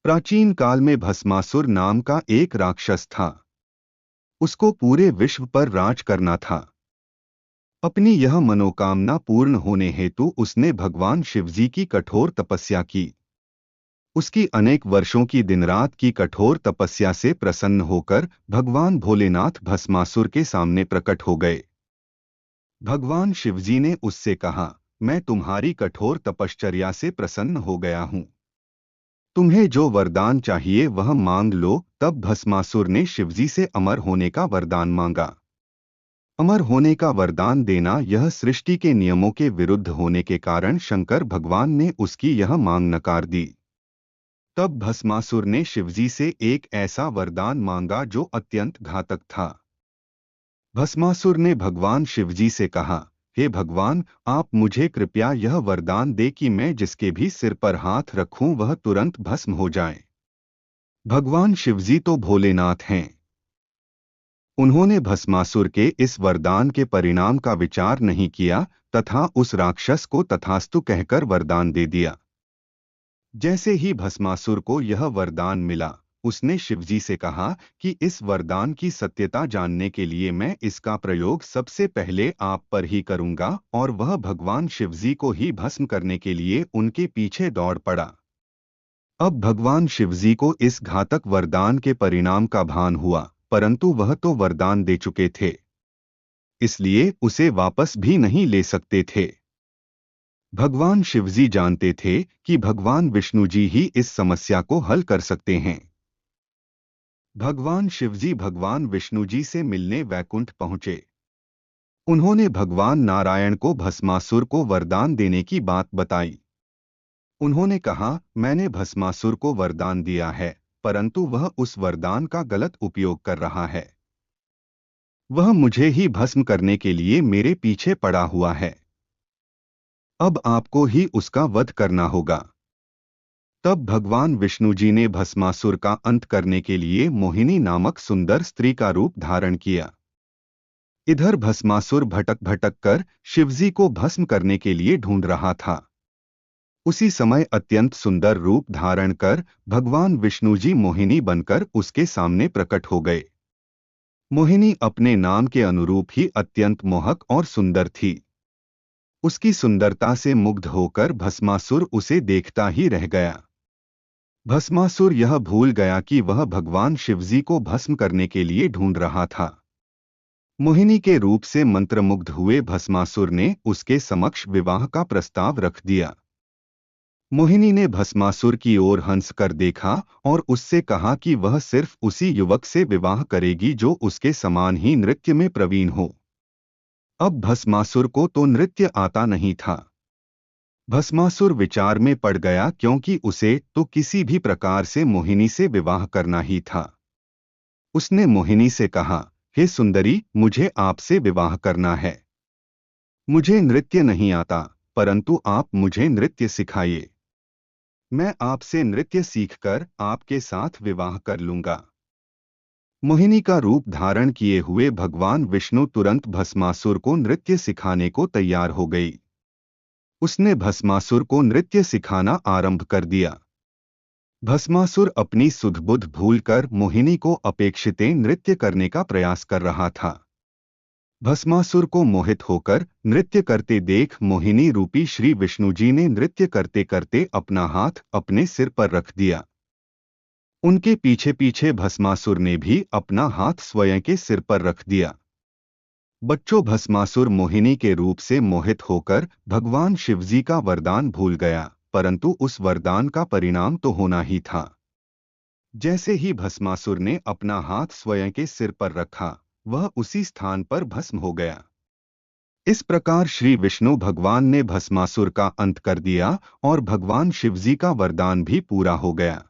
प्राचीन काल में भस्मासुर नाम का एक राक्षस था। उसको पूरे विश्व पर राज करना था। अपनी यह मनोकामना पूर्ण होने हेतु उसने भगवान शिवजी की कठोर तपस्या की। उसकी अनेक वर्षों की दिनरात की कठोर तपस्या से प्रसन्न होकर भगवान भोलेनाथ भस्मासुर के सामने प्रकट हो गए। भगवान शिवजी ने उससे कहा, मैं तुम्हारी कठोर तपश्चर्या से प्रसन्न हो गया हूँ। तुम्हें जो वरदान चाहिए वह मांग लो। तब भस्मासुर ने शिवजी से अमर होने का वरदान मांगा। अमर होने का वरदान देना यह सृष्टि के नियमों के विरुद्ध होने के कारण शंकर भगवान ने उसकी यह मांग नकार दी। तब भस्मासुर ने शिवजी से एक ऐसा वरदान मांगा जो अत्यंत घातक था। भस्मासुर ने भगवान शिवजी से कहा, हे भगवान, आप मुझे कृपया यह वरदान दे कि मैं जिसके भी सिर पर हाथ रखूं वह तुरंत भस्म हो जाए। भगवान शिवजी तो भोलेनाथ हैं। उन्होंने भस्मासुर के इस वरदान के परिणाम का विचार नहीं किया तथा उस राक्षस को तथास्तु कहकर वरदान दे दिया। जैसे ही भस्मासुर को यह वरदान मिला, उसने शिवजी से कहा कि इस वरदान की सत्यता जानने के लिए मैं इसका प्रयोग सबसे पहले आप पर ही करूंगा, और वह भगवान शिवजी को ही भस्म करने के लिए उनके पीछे दौड़ पड़ा। अब भगवान शिवजी को इस घातक वरदान के परिणाम का भान हुआ, परंतु वह तो वरदान दे चुके थे, इसलिए उसे वापस भी नहीं ले सकते थे। भगवान शिवजी जानते थे कि भगवान विष्णु जी ही इस समस्या को हल कर सकते हैं। भगवान शिवजी भगवान विष्णु जी से मिलने वैकुंठ पहुंचे। उन्होंने भगवान नारायण को भस्मासुर को वरदान देने की बात बताई। उन्होंने कहा, मैंने भस्मासुर को वरदान दिया है, परंतु वह उस वरदान का गलत उपयोग कर रहा है। वह मुझे ही भस्म करने के लिए मेरे पीछे पड़ा हुआ है। अब आपको ही उसका वध करना होगा। तब भगवान विष्णु जी ने भस्मासुर का अंत करने के लिए मोहिनी नामक सुंदर स्त्री का रूप धारण किया। इधर भस्मासुर भटक भटक कर शिवजी को भस्म करने के लिए ढूंढ रहा था। उसी समय अत्यंत सुंदर रूप धारण कर भगवान विष्णु जी मोहिनी बनकर उसके सामने प्रकट हो गए। मोहिनी अपने नाम के अनुरूप ही अत्यंत मोहक और सुंदर थी। उसकी सुंदरता से मुग्ध होकर भस्मासुर उसे देखता ही रह गया। भस्मासुर यह भूल गया कि वह भगवान शिवजी को भस्म करने के लिए ढूंढ रहा था। मोहिनी के रूप से मंत्रमुग्ध हुए भस्मासुर ने उसके समक्ष विवाह का प्रस्ताव रख दिया। मोहिनी ने भस्मासुर की ओर हंस कर देखा और उससे कहा कि वह सिर्फ उसी युवक से विवाह करेगी जो उसके समान ही नृत्य में प्रवीण हो। अब भस्मासुर को तो नृत्य आता नहीं था। भस्मासुर विचार में पड़ गया, क्योंकि उसे तो किसी भी प्रकार से मोहिनी से विवाह करना ही था। उसने मोहिनी से कहा, हे सुंदरी, मुझे आपसे विवाह करना है। मुझे नृत्य नहीं आता, परंतु आप मुझे नृत्य सिखाइए। मैं आपसे नृत्य सीखकर आपके साथ विवाह कर लूंगा। मोहिनी का रूप धारण किए हुए भगवान विष्णु तुरंत भस्मासुर को नृत्य सिखाने को तैयार हो गई। उसने भस्मासुर को नृत्य सिखाना आरंभ कर दिया। भस्मासुर अपनी सुध-बुध भूलकर मोहिनी को अपेक्षित नृत्य करने का प्रयास कर रहा था। भस्मासुर को मोहित होकर नृत्य करते देख मोहिनी रूपी श्री विष्णु जी ने नृत्य करते करते अपना हाथ अपने सिर पर रख दिया। उनके पीछे पीछे भस्मासुर ने भी अपना हाथ स्वयं के सिर पर रख दिया। बच्चों, भस्मासुर मोहिनी के रूप से मोहित होकर भगवान शिवजी का वरदान भूल गया, परंतु उस वरदान का परिणाम तो होना ही था। जैसे ही भस्मासुर ने अपना हाथ स्वयं के सिर पर रखा, वह उसी स्थान पर भस्म हो गया। इस प्रकार श्री विष्णु भगवान ने भस्मासुर का अंत कर दिया और भगवान शिवजी का वरदान भी पूरा हो गया।